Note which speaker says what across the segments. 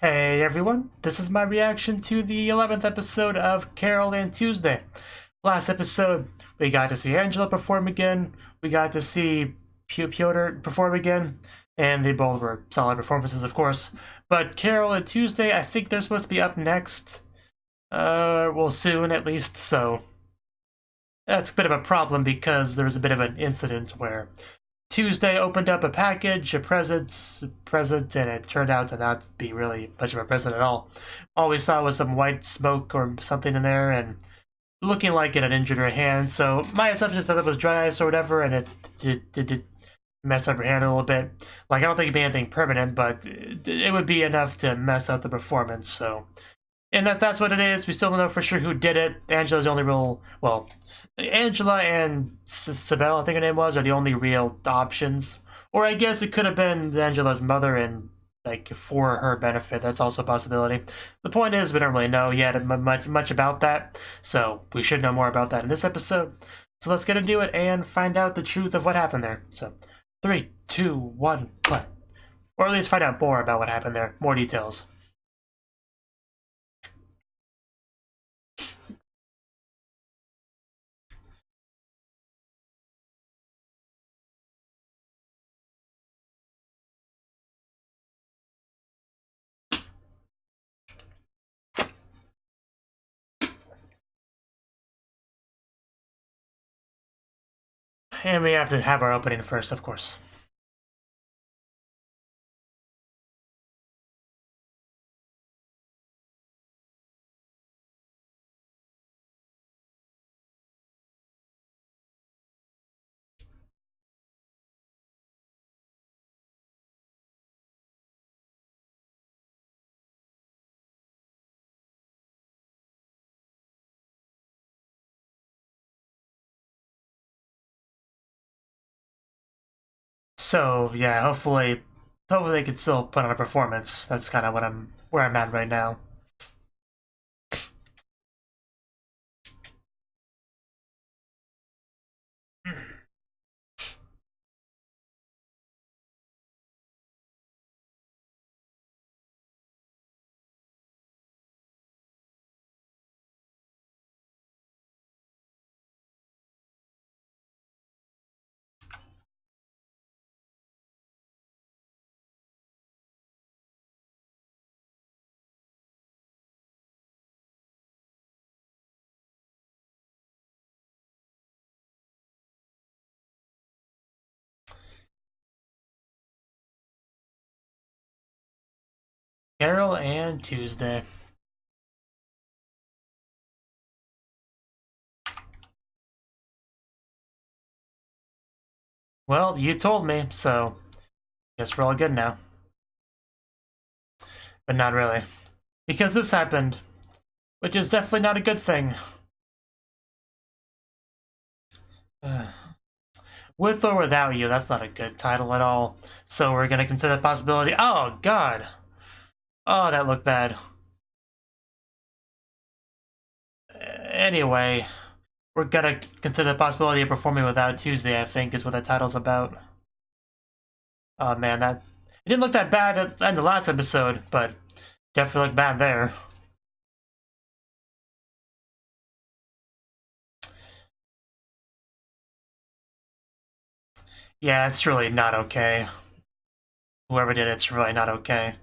Speaker 1: Hey everyone, this is my reaction to the 11th episode of Carole Tuesday. Last episode, we got to see Angela perform again, we got to see Piotr perform again, and they both were solid performances, of course. But Carole Tuesday, I think they're supposed to be up next. Well, soon at least, so that's a bit of a problem because there was a bit of an incident where Tuesday opened up a package, a present, and it turned out to not be really much of a present at all. All we saw was some white smoke or something in there, and looking like it had injured her hand. So my assumption is that it was dry ice or whatever, and it did mess up her hand a little bit. Like, I don't think it'd be anything permanent, but it would be enough to mess up the performance, so... And that's what it is. We still don't know for sure who did it. Angela's the only real... Well, Angela and Sibel, I think her name was, are the only real options. Or I guess it could have been Angela's mother and, like, for her benefit. That's also a possibility. The point is, we don't really know yet much about that. So we should know more about that in this episode. So let's get into it and find out the truth of what happened there. So, 3, 2, 1, play. Or at least find out more about what happened there. More details. And we have to have our opening first, of course. So yeah, hopefully they can still put on a performance. That's kind of where I'm at right now. Carole and Tuesday. Well, you told me, so guess we're all good now. But not really. Because this happened, which is definitely not a good thing. With or without you, that's not a good title at all. So we're gonna consider the possibility. Oh, God. Oh, that looked bad. Anyway, we're gonna consider the possibility of performing without Tuesday, I think, is what the title's about. Oh man, it didn't look that bad in the last episode, but definitely looked bad there. Yeah, it's really not okay. Whoever did it's really not okay.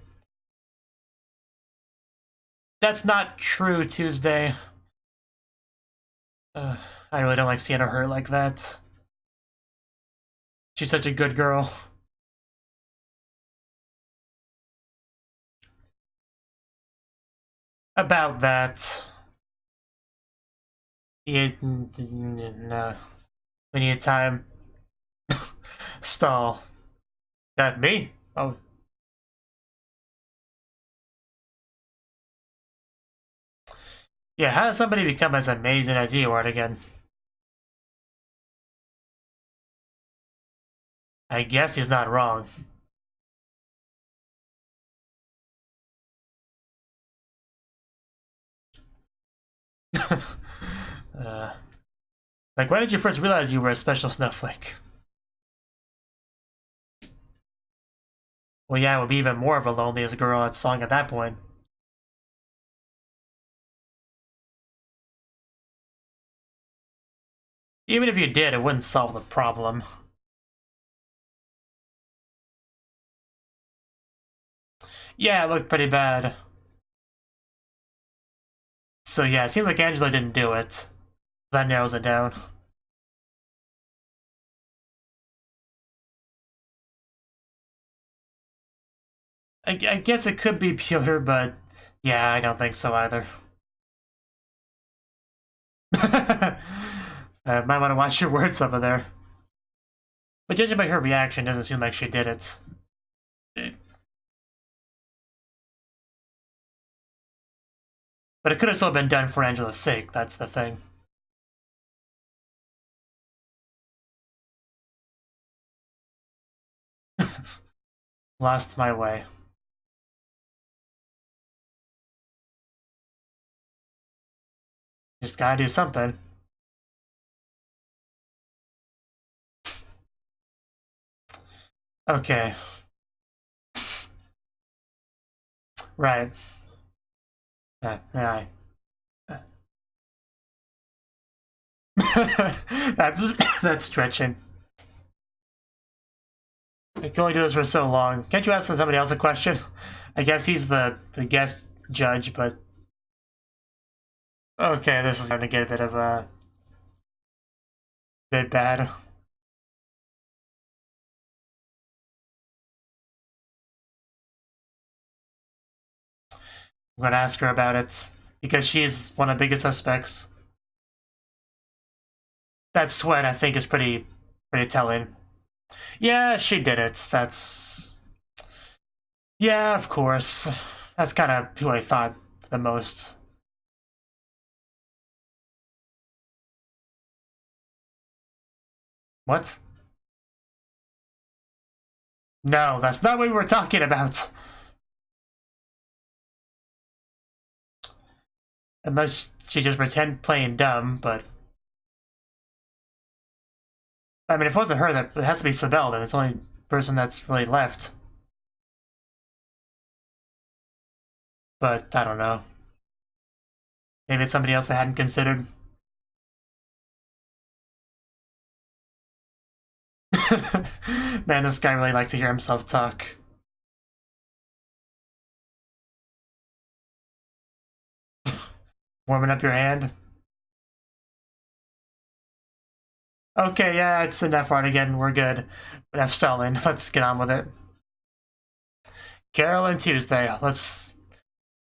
Speaker 1: That's not true, Tuesday. I really don't like seeing her hurt like that. She's such a good girl. About that. No. We need time. Stall. That me? Oh. Yeah, how does somebody become as amazing as you are again? I guess he's not wrong. Like, when did you first realize you were a special snowflake? Well, yeah, it would be even more of a loneliest girl at song at that point. Even if you did, it wouldn't solve the problem. Yeah, it looked pretty bad. So yeah, it seems like Angela didn't do it. That narrows it down. I guess it could be Piotr, but yeah, I don't think so either. Might want to watch your words over there. But judging by her reaction, doesn't seem like she did it. But it could have still been done for Angela's sake, that's the thing. Lost my way. Just gotta do something. Okay. Right. Yeah. That's stretching. I can only do this for so long. Can't you ask somebody else a question? I guess he's the guest judge, but okay, this is going to get a bit of a bit bad. I'm going to ask her about it because she's one of the biggest suspects. That sweat, I think, is pretty telling. Yeah, she did it. That's... Yeah, of course. That's kind of who I thought the most. What? No, that's not what we were talking about. Unless she just pretend playing dumb, but... I mean, if it wasn't her, that it has to be Sibel, then it's the only person that's really left. But, I don't know. Maybe it's somebody else I hadn't considered. Man, this guy really likes to hear himself talk. Warming up your hand? Okay, yeah, it's enough art again. We're good. Enough stalling. Let's get on with it. Carole and Tuesday. Let's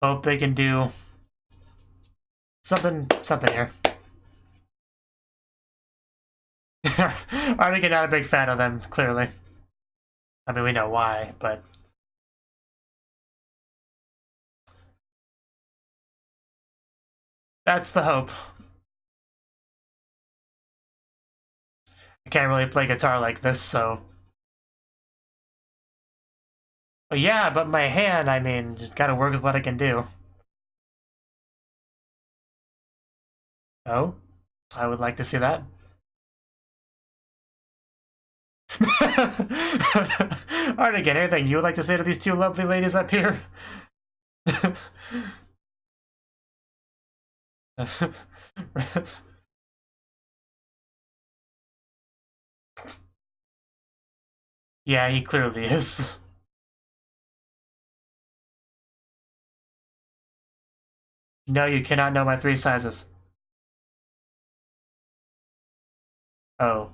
Speaker 1: hope they can do something here. Artigan not a big fan of them, clearly. I mean, we know why, but... That's the hope. I can't really play guitar like this, so... But yeah, but my hand, I mean, just gotta work with what I can do. Oh? I would like to see that. Alright, again, anything you would like to say to these two lovely ladies up here? Yeah, he clearly is. No, you cannot know my 3 sizes. Oh.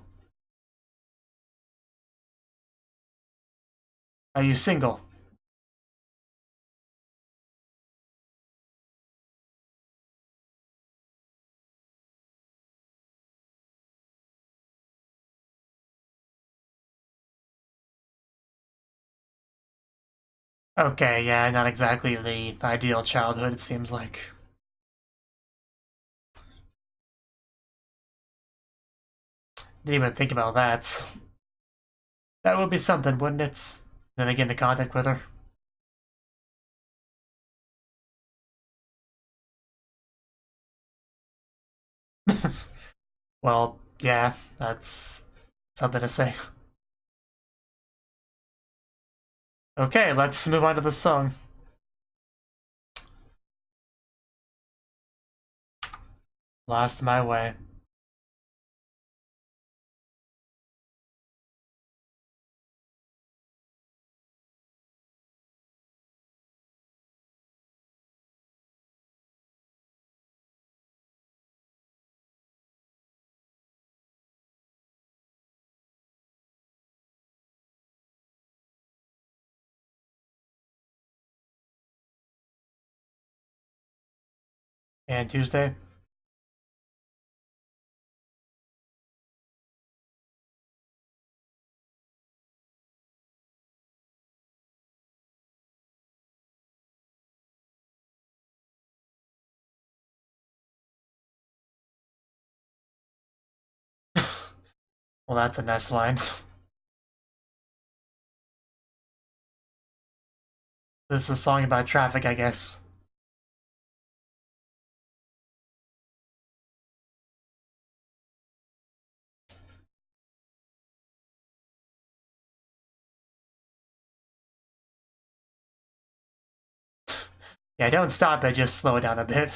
Speaker 1: Are you single? Okay, yeah, not exactly the ideal childhood, it seems like. Didn't even think about that. That would be something, wouldn't it? Then they get into contact with her. Well, yeah, that's something to say. Okay, let's move on to the song. Lost my way. And Tuesday. Well, that's a nice line. This is a song about traffic, I guess. Yeah, don't stop it, just slow it down a bit.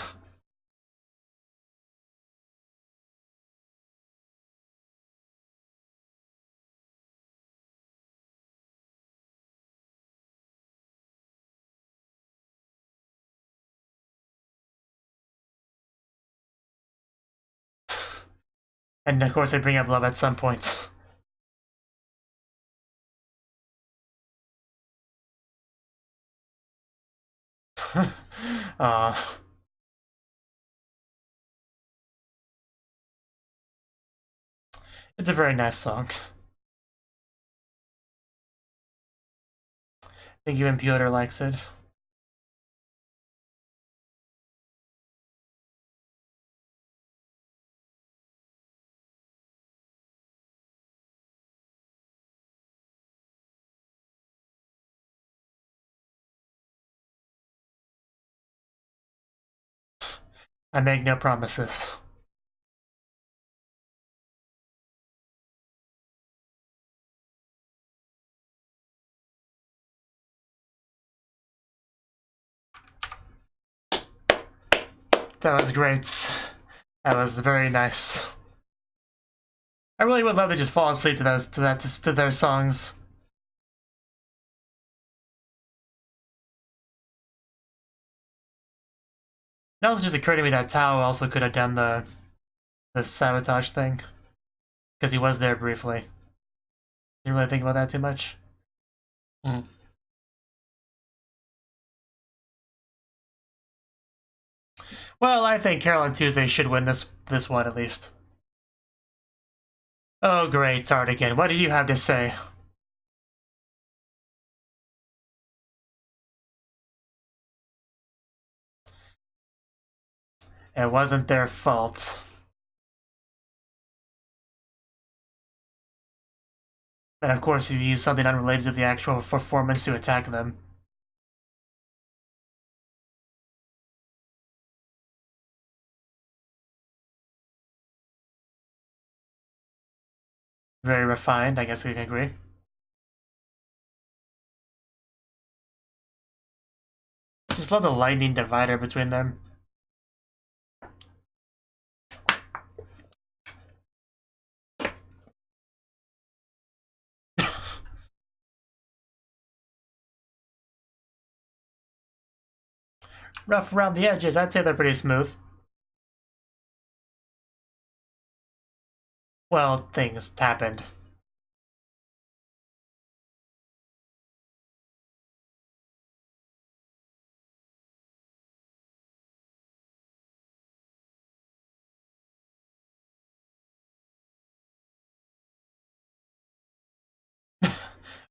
Speaker 1: And of course they bring up love at some point. It's a very nice song. I think even Piotr likes it. I make no promises. That was great. That was very nice. I really would love to just fall asleep to those songs. It also just occurred to me that Tao also could have done the sabotage thing. Because he was there briefly. Didn't really think about that too much. Well, I think Carole Tuesday should win this one at least. Oh great, start again. What do you have to say? It wasn't their fault. And of course you use something unrelated to the actual performance to attack them. Very refined, I guess we can agree. Just love the lightning divider between them. Rough around the edges, I'd say they're pretty smooth. Well, things happened.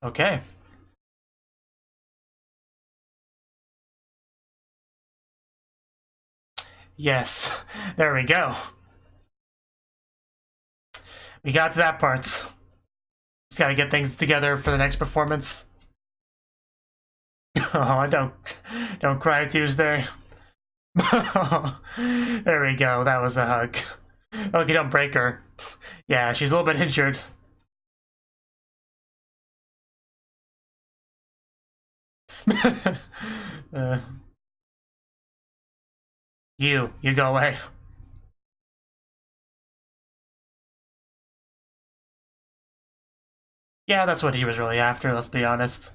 Speaker 1: Okay. Yes, there we go. We got to that part. Just gotta get things together for the next performance. Oh, don't cry, Tuesday. There we go. That was a hug. Okay, don't break her. Yeah, she's a little bit injured. uh, you go away. Yeah, that's what he was really after, let's be honest.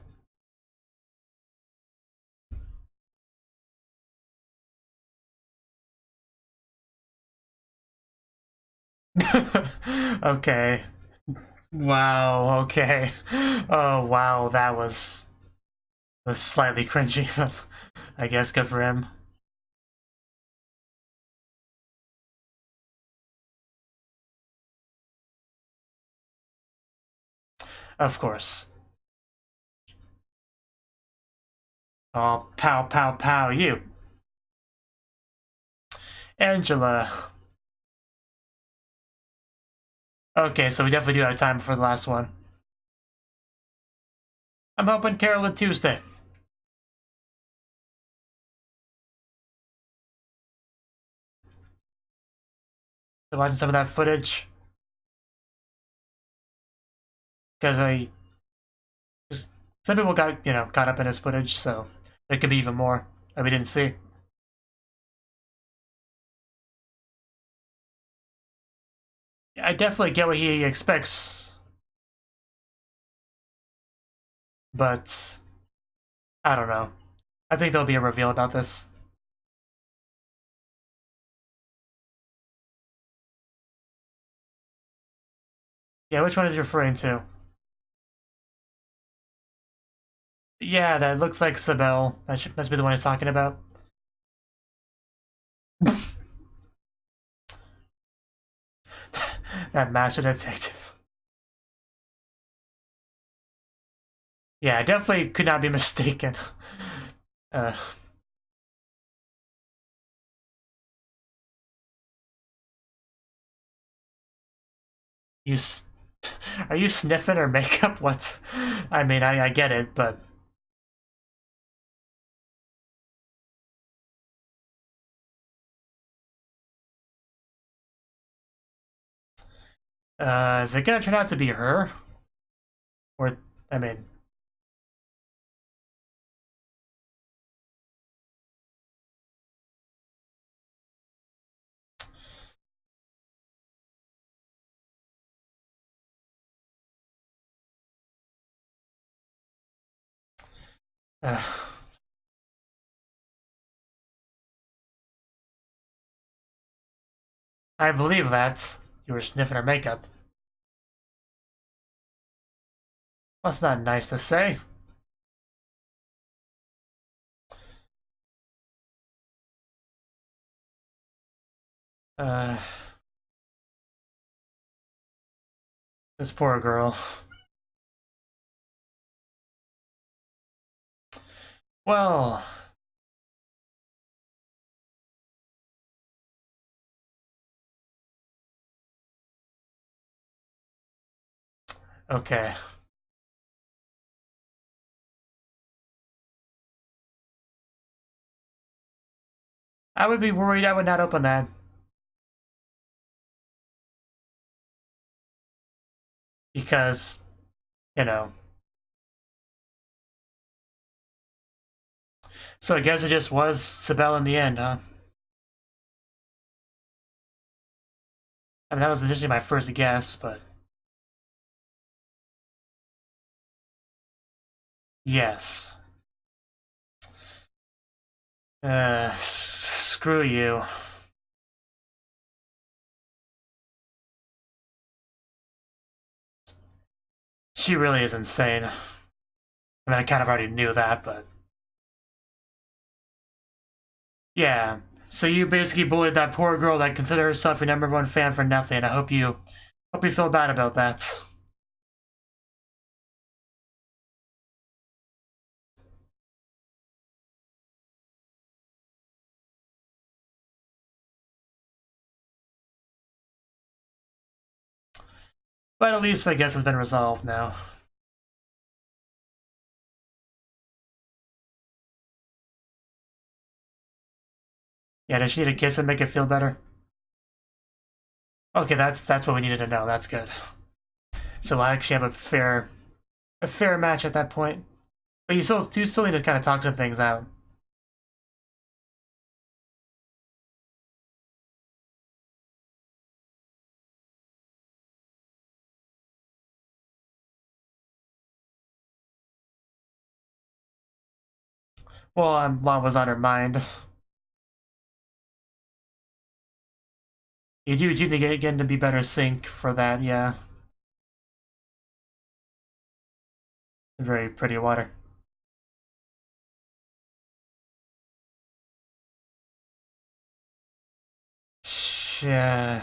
Speaker 1: Okay. Wow, okay. Oh, wow, that was slightly cringy, but I guess good for him. Of course. Oh, pow, pow, pow, you. Angela. Okay, so we definitely do have time for the last one. I'm hoping Carole Tuesday. So watching some of that footage. Because some people got, caught up in his footage, so there could be even more that we didn't see. I definitely get what he expects, but I don't know. I think there'll be a reveal about this. Yeah, which one is he referring to? Yeah, that looks like Sibel. That must be the one he's talking about. That master detective. Yeah, I definitely could not be mistaken. Uh, you are you sniffing her makeup? What? I mean, I get it, but is it gonna turn out to be her? Or, I mean, I believe that you were sniffing her makeup. That's not nice to say. Uh, this poor girl. Well, okay. I would be worried I would not open that. Because, you know. So I guess it just was Sibel in the end, huh? I mean, that was initially my first guess, but... Yes. Screw you. She really is insane. I mean, I kind of already knew that, but... Yeah. So you basically bullied that poor girl that considered herself your #1 fan for nothing. I hope you feel bad about that. But at least I guess it's been resolved now. Yeah, does she need a kiss and make it feel better? Okay, that's what we needed to know. That's good. So we'll actually have a fair match at that point. But you still need to kind of talk some things out. Well, love was on her mind. You do need to get to be better sync for that, yeah. Very pretty water. Yeah.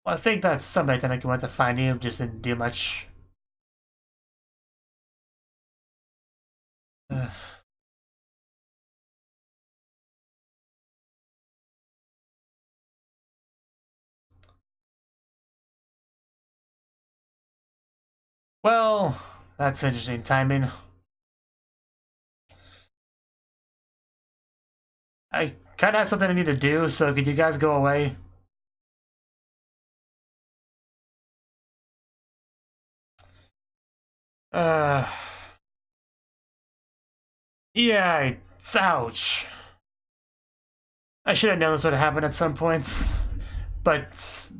Speaker 1: Well, I think that's somebody that I went to find you, just didn't do much. Well, that's interesting timing. I kind of have something I need to do, so could you guys go away? Yeah, ouch. I should have known this would happen at some points, but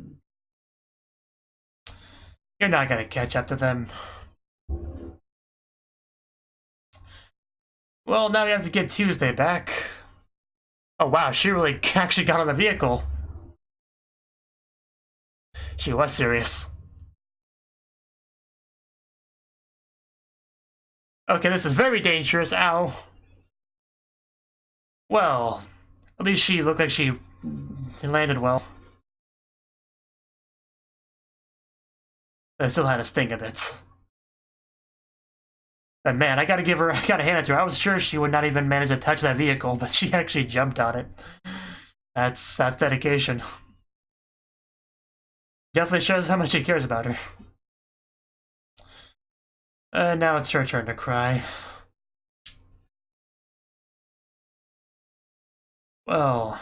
Speaker 1: you're not gonna catch up to them. Well, now we have to get Tuesday back. Oh wow, she really actually got on the vehicle. She was serious. Okay, this is very dangerous, ow. Well, at least she looked like she landed well. But it still had a sting a bit. But man, I gotta hand it to her. I was sure she would not even manage to touch that vehicle, but she actually jumped on it. That's dedication. Definitely shows how much he cares about her. Now it's her turn to cry. Well,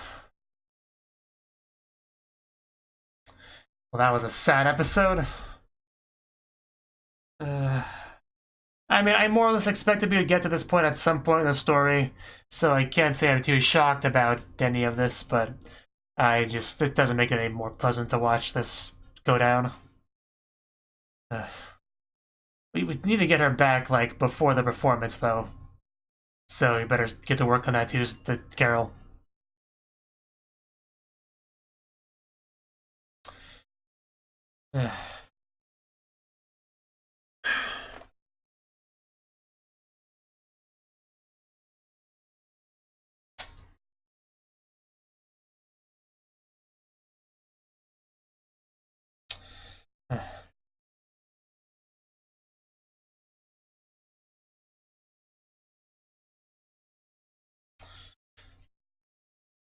Speaker 1: that was a sad episode. I mean, I more or less expected we would get to this point at some point in the story, so I can't say I'm too shocked about any of this, but it doesn't make it any more pleasant to watch this go down. We need to get her back, like, before the performance, though. So you better get to work on that too, Carole.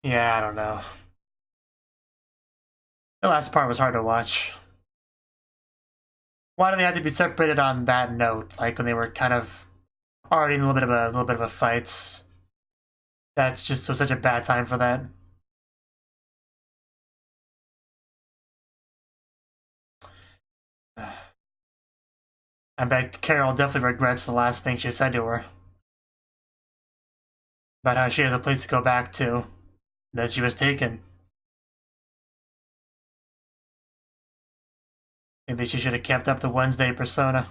Speaker 1: Yeah, I don't know. The last part was hard to watch. Why do they have to be separated on that note? Like when they were kind of already in a little bit of a fight. That's just such a bad time for that. I bet Carole definitely regrets the last thing she said to her. About how she has a place to go back to. That she was taken. Maybe she should have kept up the Wednesday persona.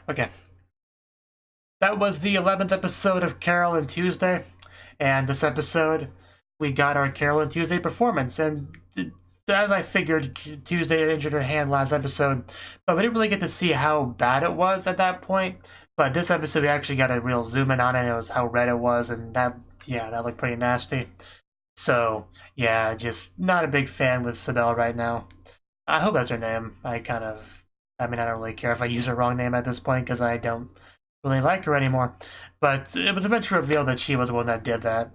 Speaker 1: Okay. That was the 11th episode of Carole and Tuesday. And this episode, we got our Carole and Tuesday performance. And as I figured, Tuesday injured her hand last episode, but we didn't really get to see how bad it was at that point. But this episode, we actually got a real zoom in on it. It was how red it was, and that looked pretty nasty. So, yeah, just not a big fan with Sibel right now. I hope that's her name. I don't really care if I use her wrong name at this point, because I don't really like her anymore. But it was eventually revealed that she was the one that did that.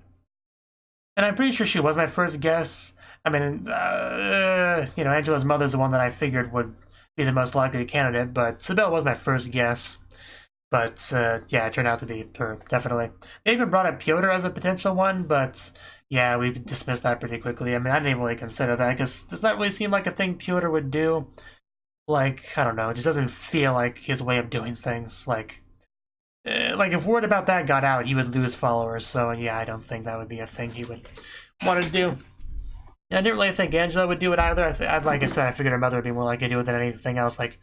Speaker 1: And I'm pretty sure she was my first guess. I mean, Angela's mother's the one that I figured would be the most likely candidate, but Sibel was my first guess. But yeah, it turned out to be her, definitely. They even brought up Piotr as a potential one, but yeah, we dismissed that pretty quickly. I mean, I didn't even really consider that because it does not really seem like a thing Piotr would do. Like, I don't know, it just doesn't feel like his way of doing things. Like if word about that got out, he would lose followers. So yeah, I don't think that would be a thing he would want to do. And I didn't really think Angela would do it either. Like I said, I figured her mother would be more likely to do it than anything else. Like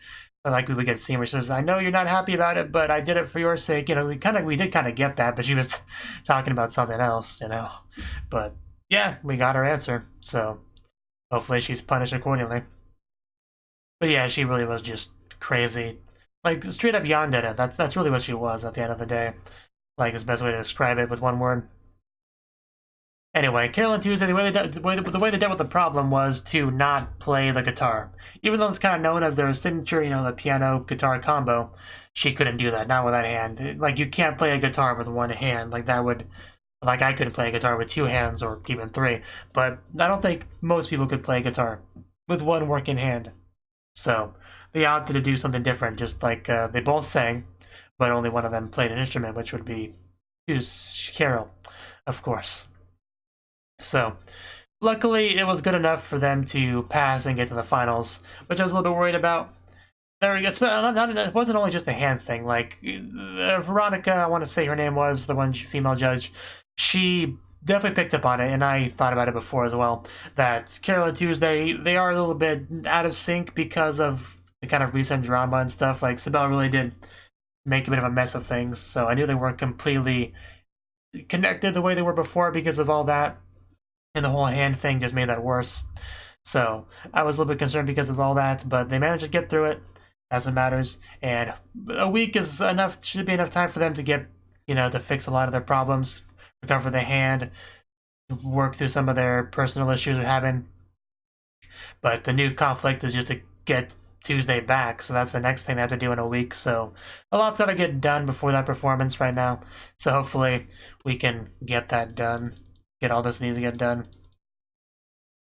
Speaker 1: we would get seen where she says, "I know you're not happy about it, but I did it for your sake." You know, we did kind of get that, but she was talking about something else, you know. But yeah, we got her answer, so hopefully she's punished accordingly. But yeah, she really was just crazy, like straight up yandere. That's really what she was at the end of the day. Like, is the best way to describe it with one word. Anyway, Carole and Tuesday, the way they dealt with the problem was to not play the guitar. Even though it's kind of known as their signature, you know, the piano-guitar combo, she couldn't do that, not with that hand. Like, you can't play a guitar with one hand. Like, that would... Like, I couldn't play a guitar with two hands, or even three. But I don't think most people could play a guitar with one working hand. So, they opted to do something different, just like they both sang, but only one of them played an instrument, which would be Carole, of course. So, luckily, it was good enough for them to pass and get to the finals, which I was a little bit worried about. There we go. It wasn't only just a hand thing. Like, Veronica, I want to say her name was, the one female judge, she definitely picked up on it, and I thought about it before as well, that Carole and Tuesday, they are a little bit out of sync because of the kind of recent drama and stuff. Like, Sibel really did make a bit of a mess of things, so I knew they weren't completely connected the way they were before because of all that. And the whole hand thing just made that worse. So I was a little bit concerned because of all that, but they managed to get through it, as it matters. And a week is enough, should be enough time for them to get, you know, to fix a lot of their problems, recover the hand, work through some of their personal issues they're having. But the new conflict is just to get Tuesday back, so that's the next thing they have to do in a week. So a lot's got to get done before that performance right now. So hopefully we can get that done. Get all this needs to get done.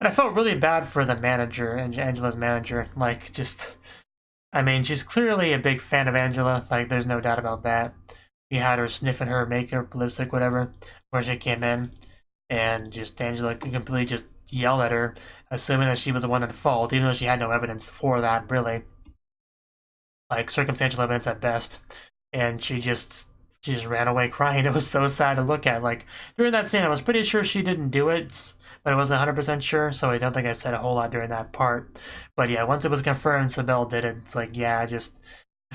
Speaker 1: And I felt really bad for the manager, Angela's manager. Like, just... I mean, she's clearly a big fan of Angela. Like, there's no doubt about that. We had her sniffing her makeup, lipstick, whatever, before she came in. And just Angela completely just yelled at her, assuming that she was the one at fault, even though she had no evidence for that, really. Like, circumstantial evidence at best. And she just ran away crying. It was so sad to look at. Like, during that scene, I was pretty sure she didn't do it, but I wasn't 100% sure, so I don't think I said a whole lot during that part. But yeah, once it was confirmed Sibel did it, it's like, yeah, just...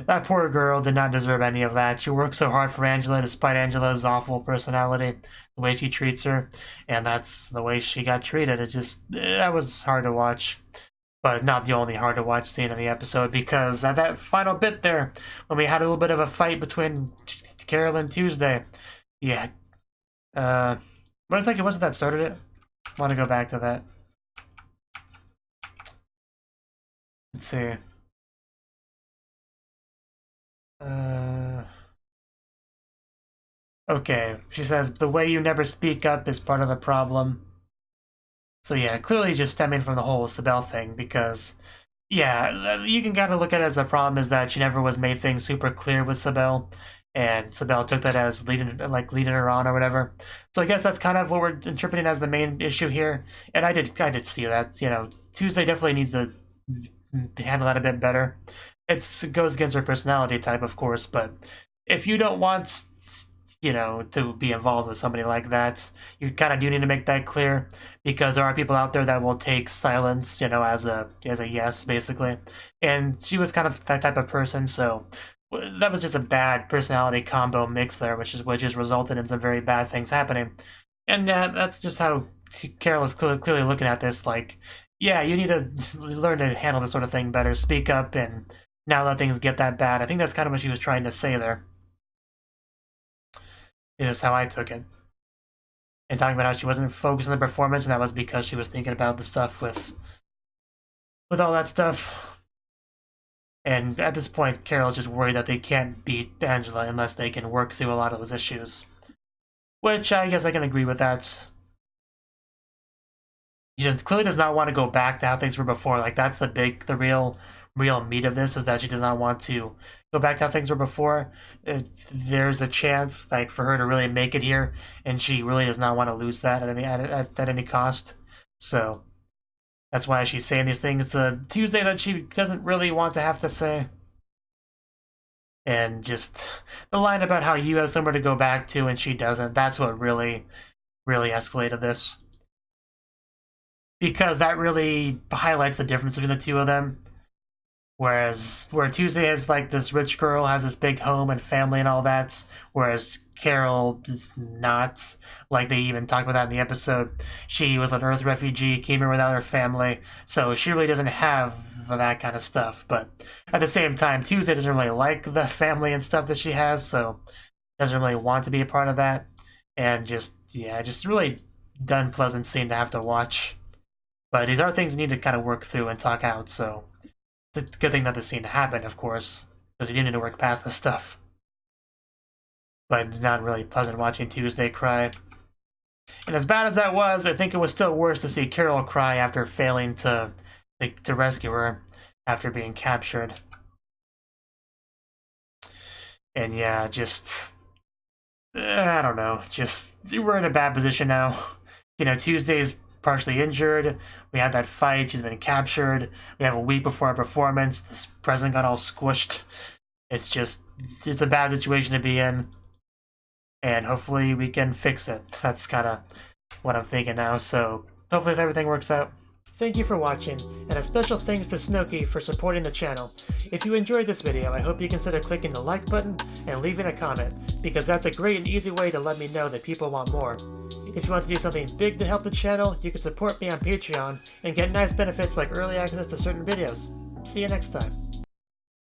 Speaker 1: That poor girl did not deserve any of that. She worked so hard for Angela, despite Angela's awful personality, the way she treats her, and that's the way she got treated. It just... That was hard to watch. But not the only hard to watch scene in the episode, because at that final bit there, when we had a little bit of a fight between Carole and Tuesday, yeah. What exactly was it that started it? I want to go back to that. Let's see. Okay, she says, the way you never speak up is part of the problem. So yeah, clearly just stemming from the whole Sibel thing, because, yeah, you can kind of look at it as a problem is that she never was made things super clear with Sibel, and Sibel took that as leading her on or whatever. So I guess that's kind of what we're interpreting as the main issue here, and I did see that, you know, Tuesday definitely needs to handle that a bit better. It goes against her personality type, of course, but if you don't want, you know, to be involved with somebody like that, you kind of do need to make that clear, because there are people out there that will take silence, you know, as a yes, basically. And she was kind of that type of person, so that was just a bad personality combo mix there, which has resulted in some very bad things happening. And that's just how Carole is clearly looking at this, like, yeah, you need to learn to handle this sort of thing better, speak up, and not let things get that bad. I think that's kind of what she was trying to say there. Is how I took it. And talking about how she wasn't focused on the performance, and that was because she was thinking about the stuff with all that stuff. And at this point, Carole's just worried that they can't beat Angela unless they can work through a lot of those issues. Which, I guess I can agree with that. She just clearly does not want to go back to how things were before. Like, that's the real real meat of this is that she does not want to go back to how things were before. There's a chance like for her to really make it here, and she really does not want to lose that at any cost. So that's why she's saying these things to Tuesday that she doesn't really want to have to say. And just the line about how you have somewhere to go back to and she doesn't, that's what really escalated this. Because that really highlights the difference between the two of them. Whereas, where Tuesday is like this rich girl, has this big home and family and all that, whereas Carole is not. Like they even talked about that in the episode. She was an Earth refugee, came here without her family, so she really doesn't have that kind of stuff. But at the same time, Tuesday doesn't really like the family and stuff that she has, so doesn't really want to be a part of that. And just really unpleasant scene to have to watch. But these are things you need to kind of work through and talk out, so it's a good thing that this scene happened, of course, because you do need to work past this stuff. But not really pleasant watching Tuesday cry. And as bad as that was, I think it was still worse to see Carole cry after failing to rescue her after being captured. And yeah, just I don't know, just we're in a bad position now. You know, Tuesday's partially injured. We had that fight. She's been captured. We have a week before our performance. This present got all squished. It's a bad situation to be in. And hopefully we can fix it. That's kind of what I'm thinking now. So hopefully if everything works out. Thank you for watching, and a special thanks to Cnouki for supporting the channel. If you enjoyed this video, I hope you consider clicking the like button and leaving a comment, because that's a great and easy way to let me know that people want more. If you want to do something big to help the channel, you can support me on Patreon and get nice benefits like early access to certain videos. See you next time.